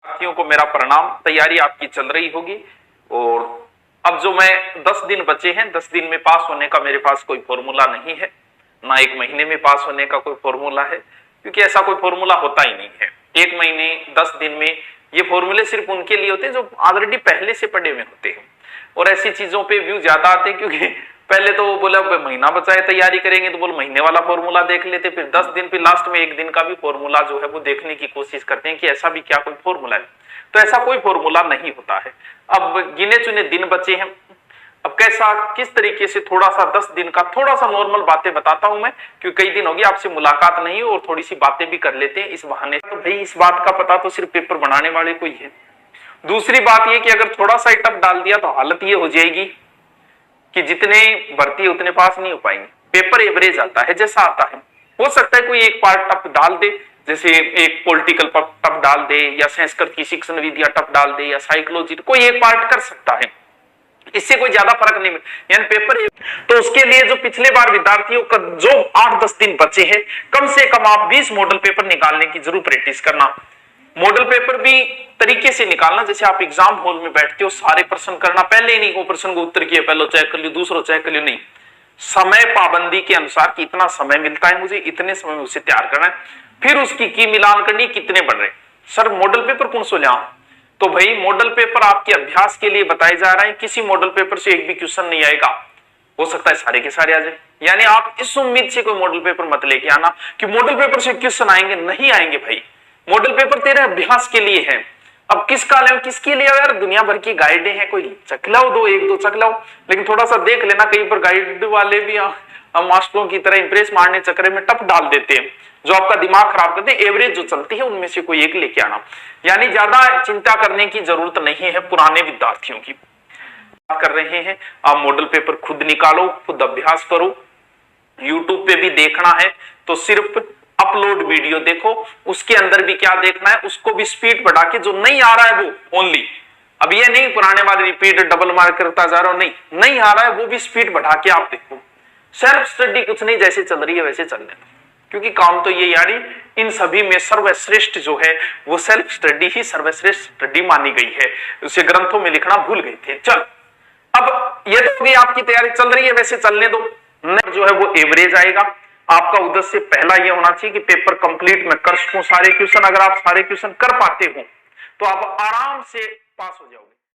साथियों को मेरा प्रणाम। तैयारी आपकी चल रही होगी और अब जो मैं 10 दिन बचे हैं, 10 दिन में पास होने का मेरे पास कोई फॉर्मूला नहीं है, ना 1 महीने में पास होने का कोई फॉर्मूला है, क्योंकि ऐसा कोई फॉर्मूला होता ही नहीं है। 1 महीने 10 दिन में ये फॉर्मूले सिर्फ उनके लिए होते हैं जो ऑलरेडी पहले से पढ़े हुए होते हैं, और ऐसी चीजों पे व्यू ज्यादा आते हैं, क्योंकि पहले तो वो बोला महीना बचा है तैयारी करेंगे तो बोल महीने वाला फॉर्मूला देख लेते, फिर 10 दिन, फिर लास्ट में 1 दिन का भी फॉर्मूला जो है वो देखने की कोशिश करते हैं कि ऐसा भी क्या कोई फॉर्मूला है। तो ऐसा कोई फॉर्मूला नहीं होता है। अब गिने चुने दिन बचे हैं, अब कैसा किस तरीके से थोड़ा सा 10 दिन का थोड़ा सा नॉर्मल बातें बताता हूं मैं, क्योंकि कई दिन हो गए आपसे मुलाकात नहीं और थोड़ी सी बातें भी कर लेते हैं इस बहाने। तो भाई इस बात का पता तो सिर्फ पेपर बनाने वाले को ही है। दूसरी बात ये कि अगर थोड़ा सा टफ डाल दिया तो हालत ये हो जाएगी कि जितने भर्ती उतने पास नहीं हो पाएंगे। पेपर एवरेज आता है जैसा आता है। हो सकता है कोई एक पार्ट टफ डाल दे, जैसे एक पॉलिटिकल टफ डाल दे, या संस्कृत की शिक्षण विद्या टफ डाल दे, या साइकोलॉजी, कोई एक पार्ट कर सकता है, इससे कोई ज्यादा फर्क नहीं। यानी पेपर तो उसके लिए जो पिछले बार विद्यार्थियों का जो 8-10 दिन बचे हैं, कम से कम आप 20 मॉडल पेपर निकालने की जरूर प्रैक्टिस करना। मॉडल पेपर भी तरीके से निकालना, जैसे आप एग्जाम हॉल में बैठते हो सारे प्रश्न करना, पहले ही नहीं वो प्रश्न को उत्तर किया पहले चेक कर लियो, दूसरा चेक कर लियो, नहीं, समय पाबंदी के अनुसार कि इतना समय मिलता है मुझे, इतने समय में उसे तैयार करना है, फिर उसकी की मिलान करनी, कितने बन रहे। सर मॉडल पेपर कौन सो लिया? तो भाई मॉडल पेपर आपके अभ्यास के लिए बताए जा रहे हैं, किसी मॉडल पेपर से एक भी क्वेश्चन नहीं आएगा, हो सकता है सारे के सारे आ जाए। यानी आप इस उम्मीद से कोई मॉडल पेपर मत लेके आना कि मॉडल पेपर से क्वेश्चन आएंगे, नहीं आएंगे भाई। मॉडल पेपर तेरे अभ्यास के लिए है। अब किसका ले, किसके लिए यार? दुनिया भर की गाइडें हैं, कोई चख लाओ, एक दो चख लाओ, लेकिन थोड़ा सा देख लेना, कहीं पर गाइड वाले भी हम मास्टरों की तरह इंप्रेस मारने चक्कर में टफ डाल देते हैं, जो आपका दिमाग खराब करते हैं। एवरेज जो चलती है उनमें से कोई एक लेके आना, यानी ज्यादा चिंता करने की जरूरत नहीं है। पुराने विद्यार्थियों की बात कर रहे हैं, आप मॉडल पेपर खुद निकालो, खुद अभ्यास करो। यूट्यूब पे भी देखना है तो सिर्फ अपलोड वीडियो देखो, उसके अंदर भी क्या देखना है, उसको भी स्पीड बढ़ा के, जो नहीं आ रहा है वो ओनली, अब ये नहीं पुराने वाले रिपीट डबल मार्क करता जा रहा हो, नहीं आ रहा है वो भी स्पीड बढ़ा के आप देखो। सेल्फ स्टडी कुछ नहीं, जैसे चल रही है वैसे चलने दो, क्योंकि काम तो ये, यानी इन सभी में सर्वश्रेष्ठ जो है वो सेल्फ स्टडी ही सर्वश्रेष्ठ स्टडी मानी गई है, उसे ग्रंथों में लिखना भूल गए थे। चल अब ये तो भी आपकी तैयारी चल रही है वैसे चलने दो, जो है वो एवरेज आएगा। आपका उद्देश्य पहला यह होना चाहिए कि पेपर कंप्लीट मैं कर सकूं सारे क्वेश्चन। अगर आप सारे क्वेश्चन कर पाते हो तो आप आराम से पास हो जाओगे।